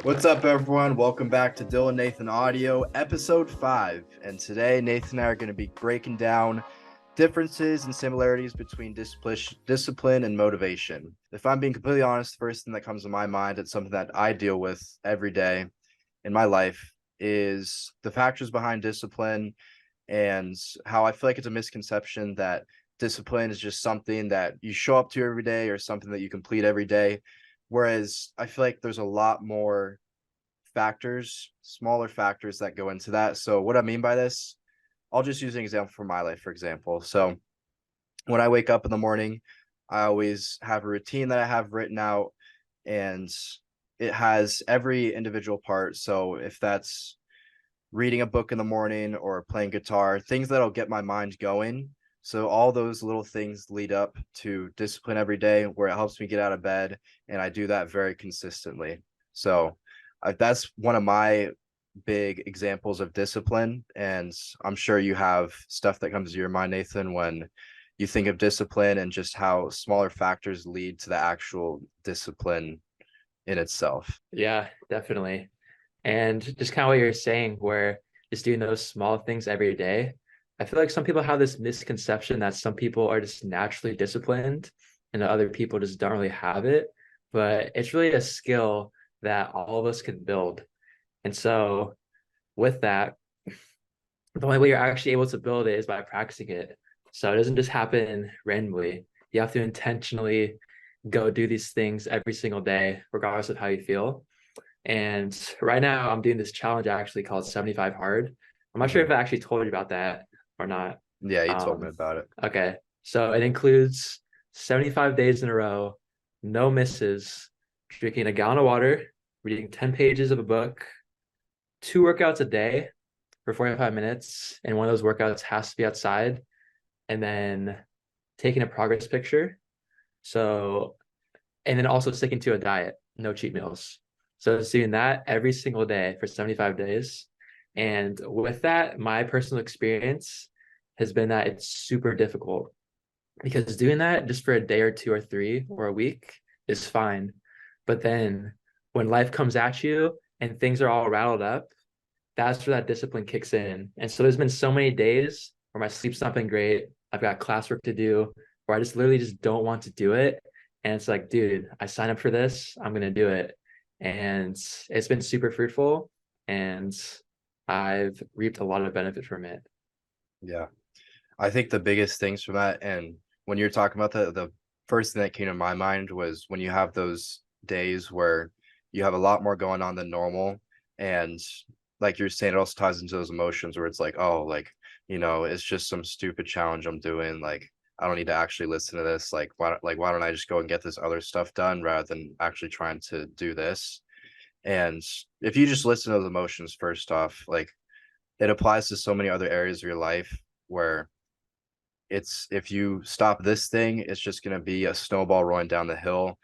What's up, everyone? Welcome back to Dylan Nathan Audio, episode 5. And today, Nathan and I are going to be breaking down differences and similarities between discipline and motivation. If I'm being completely honest, the first thing that comes to my mind, it's something that I deal with every day in my life, is the factors behind discipline and how I feel like it's a misconception that discipline is just something that you show up to every day or something that you complete every day. Whereas I feel like there's a lot more factors, smaller factors that go into that. So what I mean by this, I'll just use an example from my life, for example. So when I wake up in the morning, I always have a routine that I have written out, and it has every individual part. So if that's reading a book in the morning or playing guitar, things that'll get my mind going. So all those little things lead up to discipline every day where it helps me get out of bed, and I do that very consistently. So that's one of my big examples of discipline. And I'm sure you have stuff that comes to your mind, Nathan, when you think of discipline and just how smaller factors lead to the actual discipline in itself. Yeah, definitely. And just kind of what you're saying, where just doing those small things every day. I feel like some people have this misconception that some people are just naturally disciplined and that other people just don't really have it. But it's really a skill that all of us can build. And so with that, the only way you're actually able to build it is by practicing it. So it doesn't just happen randomly. You have to intentionally go do these things every single day, regardless of how you feel. And right now I'm doing this challenge actually called 75 hard. I'm not sure Mhm. if I actually told you about that or not. Yeah, you told me Um, about it. okay. So it includes 75 days in a row, no misses, drinking a gallon of water, reading 10 pages of a book, 2 workouts a day for 45 minutes. And one of those workouts has to be outside, and then taking a progress picture. So, and then also sticking to a diet, no cheat meals. So it's doing that every single day for 75 days. And with that, my personal experience has been that it's super difficult because doing that just for a day or two or three or a week is fine. But then when life comes at you and things are all rattled up, that's where that discipline kicks in. And so there's been so many days where my sleep's not been great. I've got classwork to do, where I just literally just don't want to do it. And it's like, dude, I signed up for this. I'm gonna do it. And it's been super fruitful. And I've reaped a lot of benefit from it. Yeah. I think the biggest things from that, and when you're talking about the first thing that came to my mind was when you have those days where you have a lot more going on than normal, and like you're saying, it also ties into those emotions where it's like, oh, like, it's just some stupid challenge I'm doing. Like, I don't need to actually listen to this. Why don't I just go and get this other stuff done rather than actually trying to do this? And if you just listen to those emotions first off, like it applies to so many other areas of your life where it's if you stop this thing, it's just going to be a snowball rolling down the hill.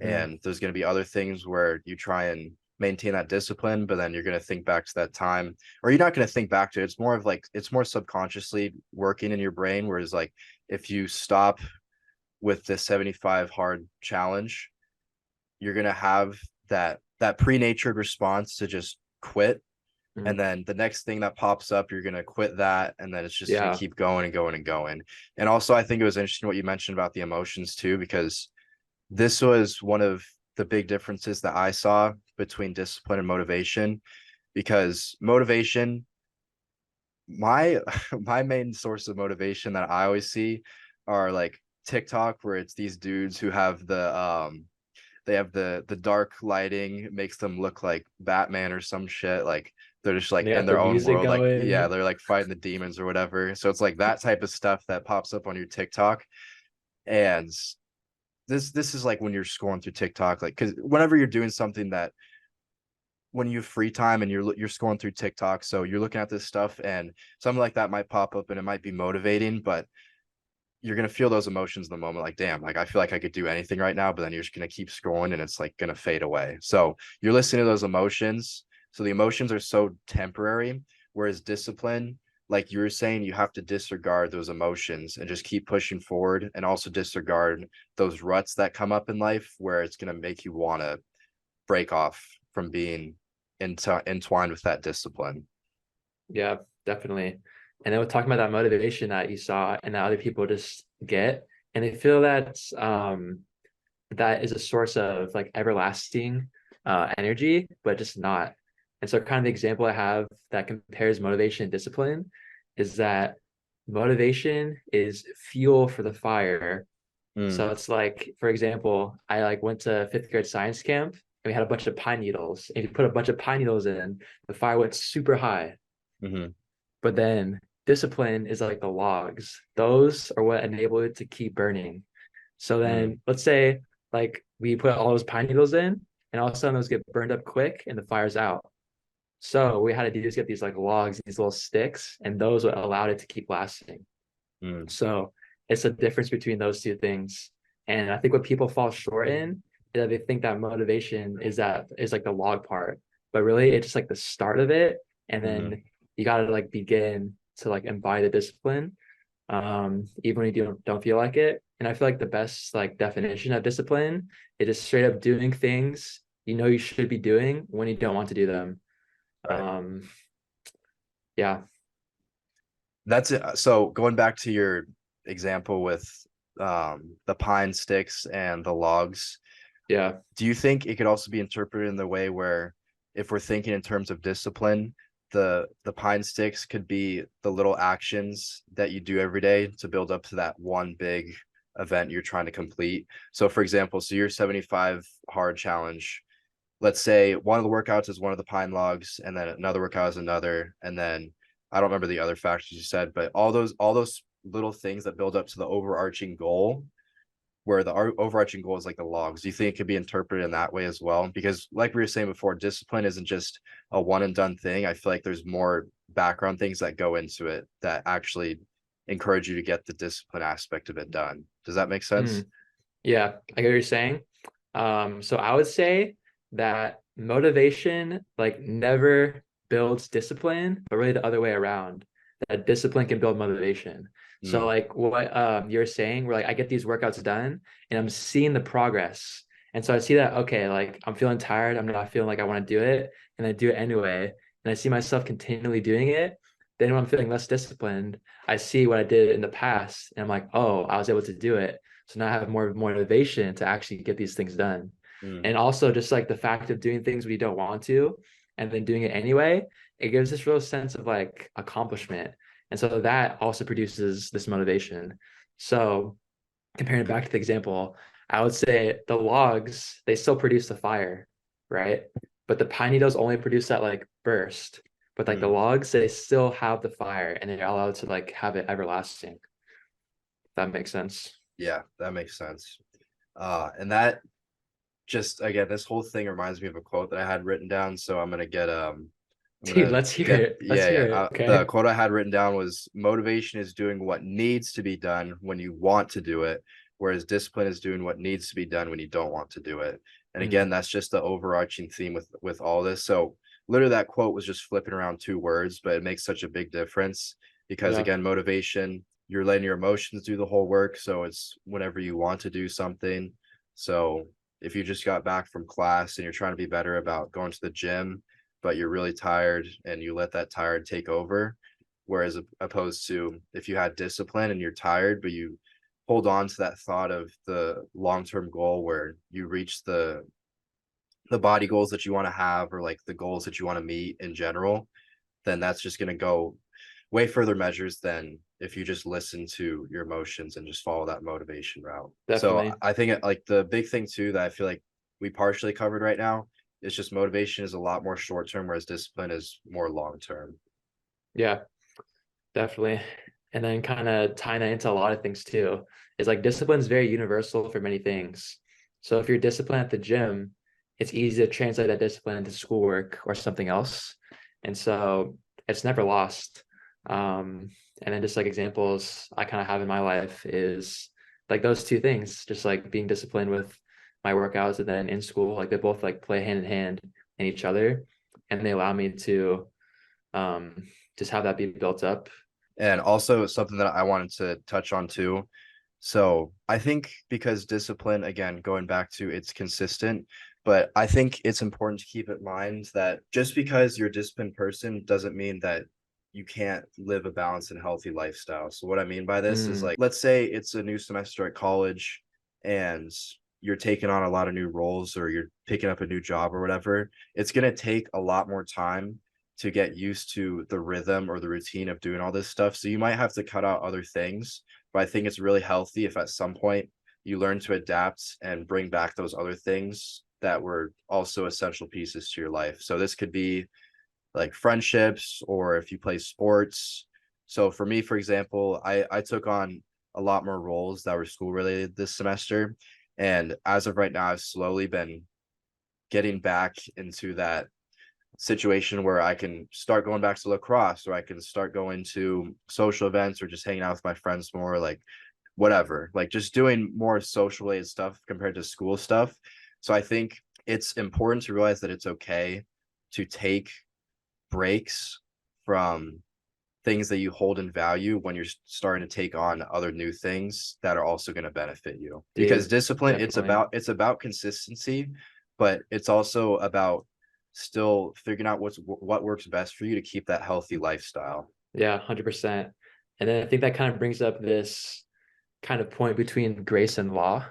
Mm, And there's going to be other things where you try and maintain that discipline, but then you're going to think back to that time, or you're not going to think back to it. It's more of like it's more subconsciously working in your brain. Whereas, like, if you stop with this 75 hard challenge, you're going to have that pre-natured response to just quit, and mm. then the next thing that pops up, you're going to quit that, and then it's just going to Yeah. keep going and going and going. And also, I think it was interesting what you mentioned about the emotions too, because this was one of the big differences that I saw between discipline and motivation. Because motivation, my my main source of motivation that I always see are like TikTok, where it's these dudes who have the dark lighting, makes them look like Batman or some shit. Like they're just like They in got the their own music world. Like, yeah, going. they're like fighting the demons or whatever. So it's like that type of stuff that pops up on your TikTok. And this is like when you're scrolling through TikTok, like because whenever you're doing something that when you have free time and you're scrolling through TikTok, so you're looking at this stuff and something like that might pop up and it might be motivating, but you're gonna feel those emotions in the moment, like, damn, like I feel like I could do anything right now, but then you're just gonna keep scrolling and it's like gonna fade away. So you're listening to those emotions. So the emotions are so temporary, whereas discipline, like you were saying, you have to disregard those emotions and just keep pushing forward, and also disregard those ruts that come up in life where it's gonna make you wanna break off from being entwined with that discipline. Yeah, definitely. And then we're talking about that motivation that you saw and that other people just get, and they feel that that is a source of like everlasting energy, but just not. And so, kind of the example I have that compares motivation and discipline is that motivation is fuel for the fire. Mm, So it's like, for example, I like went to fifth grade science camp and we had a bunch of pine needles. And if you put a bunch of pine needles in, the fire went super high. mhm, But then discipline is like the logs. Those are what enable it to keep burning. So mm, then let's say like we put all those pine needles in and all of a sudden those get burned up quick and the fire's out. So what we had to do is get these like logs, these little sticks, and those what allowed it to keep lasting. mm, So it's a difference between those two things. And I think what people fall short in is that they think that motivation is like the log part, but really it's just like the start of it. And mhm. then you got to like begin to like embody the discipline, even when you don't feel like it. And I feel like the best like definition of discipline is just straight up doing things you know you should be doing when you don't want to do them. Right. Um, yeah, That's it. So going back to your example with the pine sticks and the logs, yeah. do you think it could also be interpreted in the way where if we're thinking in terms of discipline, the pine sticks could be the little actions that you do every day to build up to that one big event you're trying to complete. So for example, so your 75 hard challenge, let's say one of the workouts is one of the pine logs and then another workout is another, and then I don't remember the other factors you said, but all those little things that build up to the overarching goal, where the overarching goal is like the logs. Do you think it could be interpreted in that way as well? Because like we were saying before, discipline isn't just a one and done thing. I feel like there's more background things that go into it that actually encourage you to get the discipline aspect of it done. Does that make Hmm. sense? Yeah, I get what you're saying. So I would say that motivation like never builds discipline, but really the other way around. That discipline can build motivation. So Mm, like what you're saying, where like I get these workouts done and I'm seeing the progress. And so I see that, okay, like I'm feeling tired, I'm not feeling like I want to do it, and I do it anyway. And I see myself continually doing it. Then when I'm feeling less disciplined, I see what I did in the past, and I'm like, oh, I was able to do it. So now I have more motivation to actually get these things done. mm, And also just like the fact of doing things when you don't want to and then doing it anyway, it gives this real sense of like accomplishment. And so that also produces this motivation. So comparing it back to the example, I would say the logs, they still produce the fire, right? But the pine needles only produce that like burst. But like the mm. logs, they still have the fire and they're allowed to like have it everlasting. If that makes sense. Yeah, that makes sense. And that just again, this whole thing reminds me of a quote that I had written down. So I'm Dude, gonna let's hear get it. Let's yeah, hear yeah. it. The Okay. quote I had written down was motivation is doing what needs to be done when you want to do it, whereas discipline is doing what needs to be done when you don't want to do it. And again, Mm, that's just the overarching theme with all this. So literally that quote was just flipping around two words, but it makes such a big difference because yeah, again, motivation, you're letting your emotions do the whole work. So it's whenever you want to do something. So if you just got back from class and you're trying to be better about going to the gym, but you're really tired and you let that tired take over, whereas opposed to if you had discipline and you're tired but you hold on to that thought of the long-term goal where you reach the body goals that you want to have or like the goals that you want to meet in general, then that's just going to go way further measures than if you just listen to your emotions and just follow that motivation route. So definitely. I think like the big thing too that I feel like we partially covered right now is just motivation is a lot more short term, whereas discipline is more long term. Yeah, definitely. And then kind of tying that into a lot of things too, is like discipline is very universal for many things. So if you're disciplined at the gym, it's easy to translate that discipline into schoolwork or something else. And so it's never lost. And then just like examples I kind of have in my life is like those two things, just like being disciplined with my workouts and then in school, like they both like play hand in hand in each other. And they allow me to um, just have that be built up. And also something that I wanted to touch on too. So I think because discipline, again, going back to it's consistent. But I think it's important to keep in mind that just because you're a disciplined person doesn't mean that you can't live a balanced and healthy lifestyle. So what I mean by this is, Mm, like, let's say it's a new semester at college and you're taking on a lot of new roles, or you're picking up a new job or whatever. It's going to take a lot more time to get used to the rhythm or the routine of doing all this stuff. So you might have to cut out other things, but I think it's really healthy if at some point you learn to adapt and bring back those other things that were also essential pieces to your life. So this could be like friendships, or if you play sports. So for me, for example, I took on a lot more roles that were school related this semester. And as of right now, I've slowly been getting back into that situation where I can start going back to lacrosse, or I can start going to social events, or just hanging out with my friends more, like whatever, like just doing more social related stuff compared to school stuff. So I think it's important to realize that it's okay to take breaks from things that you hold in value when you're starting to take on other new things that are also going to benefit you. Because dude, discipline, definitely. it's about consistency, but it's also about still figuring out what works best for you to keep that healthy lifestyle. Yeah, 100%. And then I think that kind of brings up this kind of point between grace and law.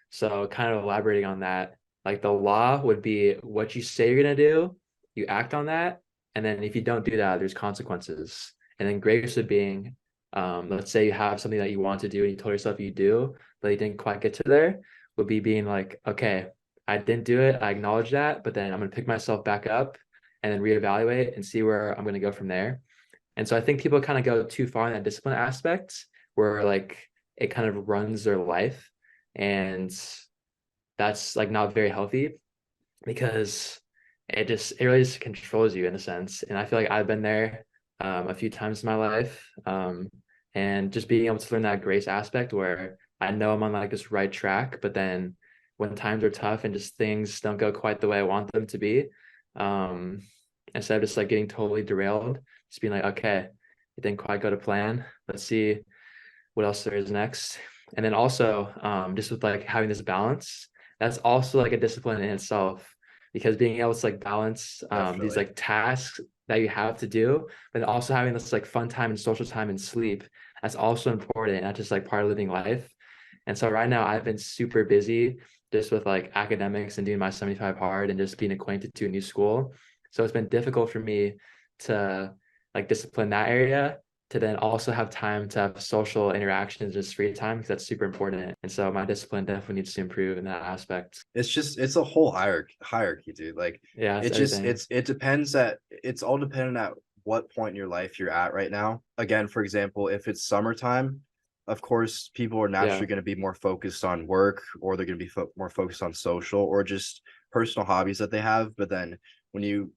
So kind of elaborating on that, like the law would be what you say you're gonna do, you act on that, and then if you don't do that, there's consequences. And then grace would being, let's say you have something that you want to do and you told yourself you do, but you didn't quite get to there, would be being like, okay, I didn't do it, I acknowledge that, but then I'm gonna pick myself back up and then reevaluate and see where I'm gonna go from there. And so I think people kind of go too far in that discipline aspect where like it kind of runs their life. And that's like not very healthy because it really just controls you in a sense. And I feel like I've been there a few times in my life. And just being able to learn that grace aspect where I know I'm on like this right track, but then when times are tough and just things don't go quite the way I want them to be, um, instead of just like getting totally derailed, just being like, okay, it didn't quite go to plan. Let's see what else there is next. And then also, just with like having this balance, that's also like a discipline in itself because being able to like balance these Definitely. like tasks that you have to do, but also having this like fun time and social time and sleep, that's also important, not just like part of living life. And so right now I've been super busy just with like academics and doing my 75 hard and just being acquainted to a new school. So it's been difficult for me to like discipline that area to then also have time to have social interactions, just free time, because that's super important. And so my discipline definitely needs to improve in that aspect. It's a whole hierarchy, dude. Like Yeah, it's everything. it depends, at it's all dependent at what point in your life you're at right now. Again, for example, if it's summertime, of course people are Yeah. naturally going to be more focused on work, or they're going to be more focused on social or just personal hobbies that they have. But then when you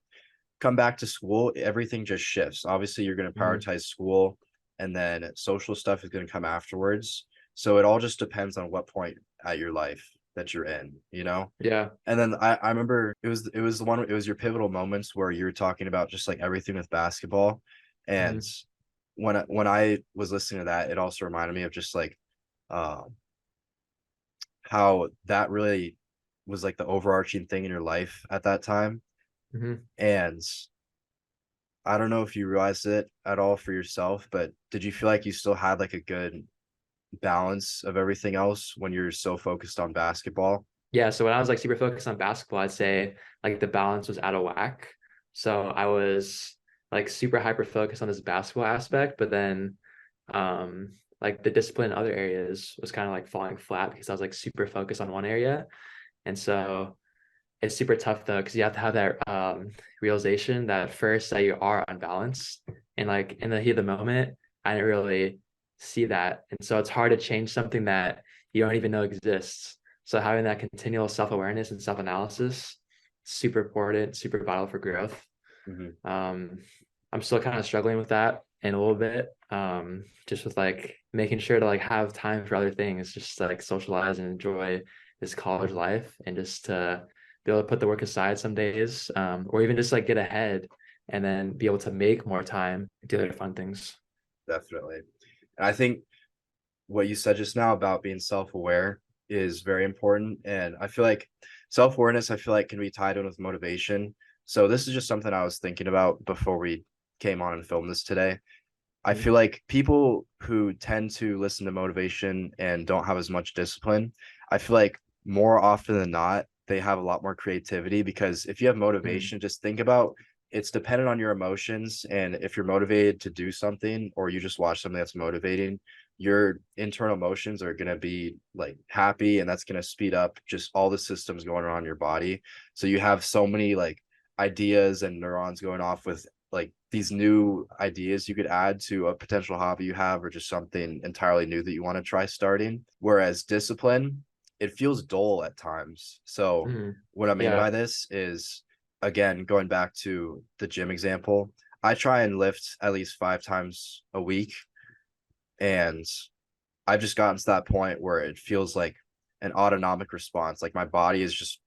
come back to school, everything just shifts. Obviously you're going to Mhm. prioritize school, and then social stuff is going to come afterwards. So it all just depends on what point at your life that you're in, you know? Yeah. And then I remember it was the one, it was your pivotal moments where you were talking about just like everything with basketball. And Mhm. when I was listening to that, it also reminded me of just like um how that really was like the overarching thing in your life at that time. Mhm. And I don't know if you realized it at all for yourself, but did you feel like you still had like a good balance of everything else when you're so focused on basketball? Yeah. So when I was like super focused on basketball, I'd say like the balance was out of whack. So I was like super hyper focused on this basketball aspect, but then like the discipline in other areas was kind of like falling flat because I was like super focused on one area. And so it's super tough though, because you have to have that realization that first that you are unbalanced. And like in the heat of the moment, I didn't really see that. And so it's hard to change something that you don't even know exists. So having that continual self-awareness and self-analysis, super important, super vital for growth. Mhm. Um, I'm still kind of struggling with that in a little bit. Just with like making sure to like have time for other things, just to, like socialize and enjoy this college life and just to be able to put the work aside some days, or even just like get ahead and then be able to make more time to do other fun things. Definitely. And I think what you said just now about being self-aware is very important. And I feel like self-awareness, I feel like, can be tied in with motivation. So this is just something I was thinking about before we came on and filmed this today. I Mhm. feel like people who tend to listen to motivation and don't have as much discipline, I feel like more often than not, they have a lot more creativity, because if you have Mhm. motivation, just think about, it's dependent on your emotions. And if you're motivated to do something, or you just watch something that's motivating, your internal emotions are going to be like happy, and that's going to speed up just all the systems going on in your body. So you have so many like ideas and neurons going off with like these new ideas you could add to a potential hobby you have, or just something entirely new that you want to try starting. Whereas discipline, it feels dull at times. So Mhm. what I mean Yeah. by this is, again, going back to the gym example, I try and lift at least 5 times a week, and I've just gotten to that point where it feels like an autonomic response. Like my body is just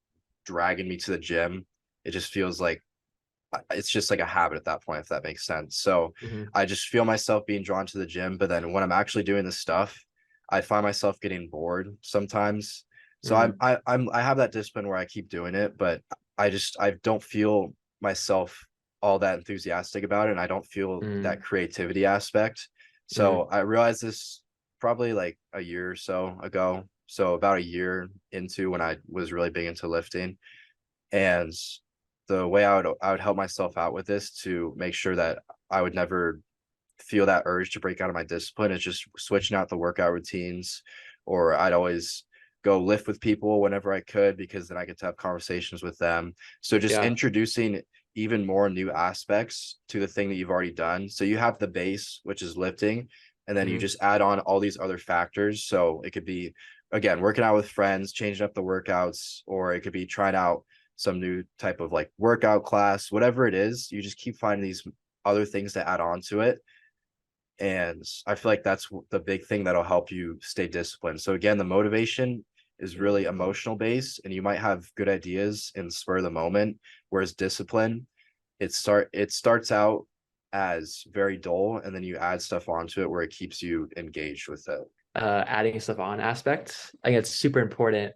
dragging me to the gym. It just feels like it's just like a habit at that point, if that makes sense. So Mhm. I just feel myself being drawn to the gym, but then when I'm actually doing this stuff, I find myself getting bored sometimes. So Mhm. I have that discipline where I keep doing it, but I don't feel myself all that enthusiastic about it, and I don't feel that Mhm. creativity aspect. So Mhm. I realized this probably like a year or so ago. So about a year into when I was really big into lifting. And the way I would help myself out with this to make sure that I would never feel that urge to break out of my discipline is just switching out the workout routines. Or I'd always go lift with people whenever I could, because then I get to have conversations with them. So just Yeah. introducing even more new aspects to the thing that you've already done. So you have the base, which is lifting, and then you Mhm. just add on all these other factors. So it could be, again, working out with friends, changing up the workouts, or it could be trying out some new type of like workout class, whatever it is. You just keep finding these other things to add on to it. And I feel like that's the big thing that'll help you stay disciplined. So again, the motivation is really emotional based, and you might have good ideas in the spur of the moment. Whereas discipline, it starts out as very dull, and then you add stuff onto it where it keeps you engaged with it. Adding stuff on aspect. I think it's super important.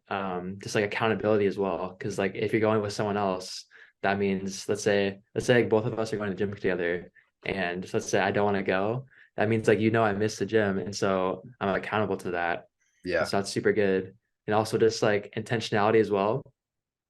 Just like accountability as well. Because like if you're going with someone else, that means let's say like both of us are going to the gym together, and let's say I don't want to go. That means like I missed the gym, and so I'm accountable to that. And Yeah. so that's super good. And also just like intentionality as well.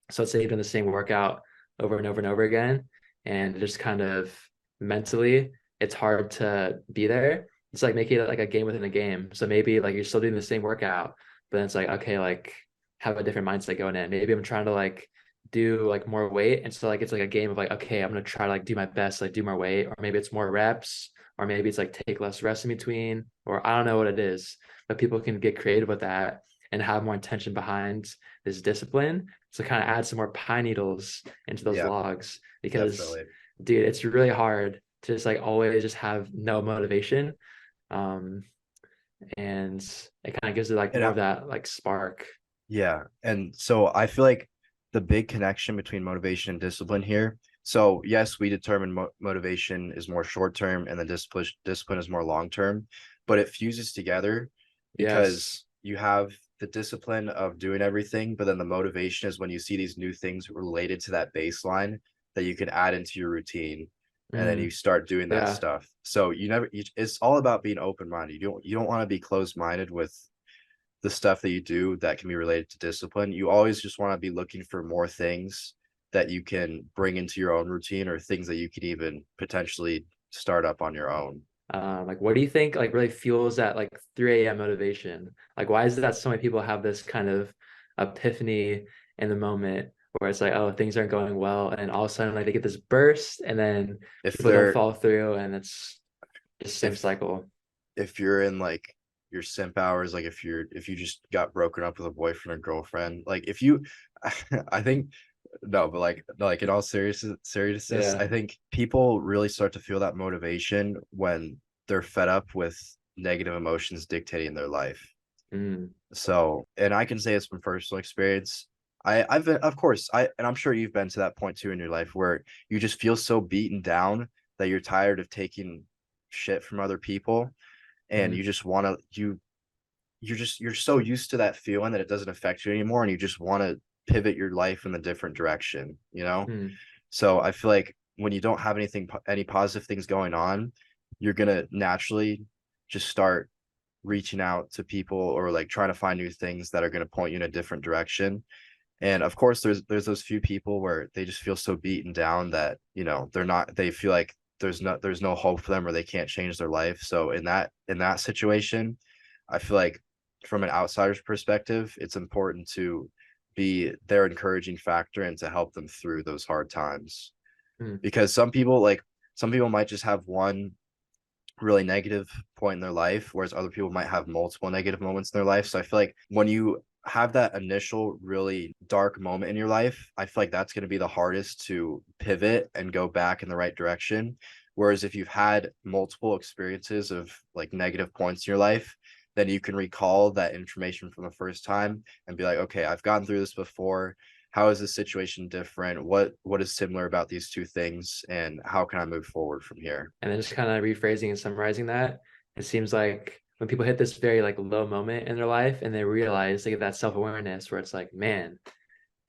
So let's say you've done the same workout over and over and over again, and just kind of mentally, it's hard to be there. It's like making it like a game within a game. So maybe like you're still doing the same workout, but then it's like, okay, like have a different mindset going in. Maybe I'm trying to like do like more weight. And so like it's like a game of like, okay, I'm gonna try to like do my best, like do more weight, or maybe it's more reps, or maybe it's like take less rest in between, or I don't know what it is. But people can get creative with that and have more intention behind this discipline, so kind of add some more pine needles into those Yeah, logs because, definitely. dude, it's really hard to just like always just have no motivation. Um, and it kind of gives it like And more of that like spark. yeah. And so I feel like the big connection between motivation and discipline here. So yes, we determine motivation is more short term, and then discipline is more long term, but it fuses together, Yes. because you have the discipline of doing everything, but then the motivation is when you see these new things related to that baseline that you can add into your routine, and then you Mm, start doing that yeah. stuff. So it's all about being open minded. You don't want to be closed minded with the stuff that you do that can be related to discipline. You always just want to be looking for more things that you can bring into your own routine, or things that you could even potentially start up on your own. Like, what do you think like really fuels that like 3 a.m. motivation? Like, why is it that so many people have this kind of epiphany in the moment where it's like, oh, things aren't going well, and all of a sudden like they get this burst, and then If people don't they're follow through, and it's just the same if cycle. if you're in like your simp hours, like if you just got broken up with a boyfriend or girlfriend, like if you I think, no, but like no, like in all seriousness, Yeah. I think people really start to feel that motivation when they're fed up with negative emotions dictating their life. Mm. So, and I can say it's from personal experience. I've been, of course, and I'm sure you've been to that point too in your life where you just feel so beaten down that you're tired of taking shit from other people, and Mm. you just want to you're so used to that feeling that it doesn't affect you anymore, and you just want to pivot your life in a different direction, you know? Hmm. So I feel like when you don't have any positive things going on, you're gonna naturally just start reaching out to people or like trying to find new things that are going to point you in a different direction. And of course, there's those few people where they just feel so beaten down that, they feel like there's no hope for them or they can't change their life. So in that situation, I feel like from an outsider's perspective, it's important to be their encouraging factor and to help them through those hard times. Hmm. Because some people might just have one really negative point in their life, whereas other people might have multiple negative moments in their life. So I feel like when you have that initial really dark moment in your life, I feel like that's going to be the hardest to pivot and go back in the right direction. Whereas if you've had multiple experiences of like negative points in your life, then you can recall that information from the first time and be like, okay, I've gone through this before. How is this situation different? What is similar about these two things, and how can I move forward from here? And then just kind of rephrasing and summarizing that, it seems like when people hit this very like low moment in their life and they realize they get that self-awareness where it's like, man,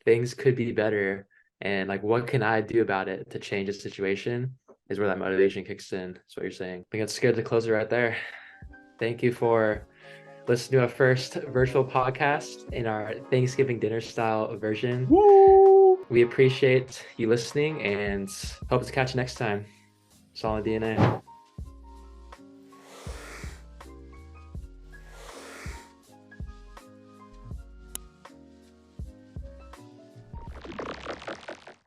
things could be better. And like, what can I do about it to change the situation is where that motivation kicks in. That's what you're saying. I think it's good to close it right there. Thank you for listening to our first virtual podcast in our Thanksgiving dinner style version. Woo! We appreciate you listening and hope to catch you next time. Solid DNA.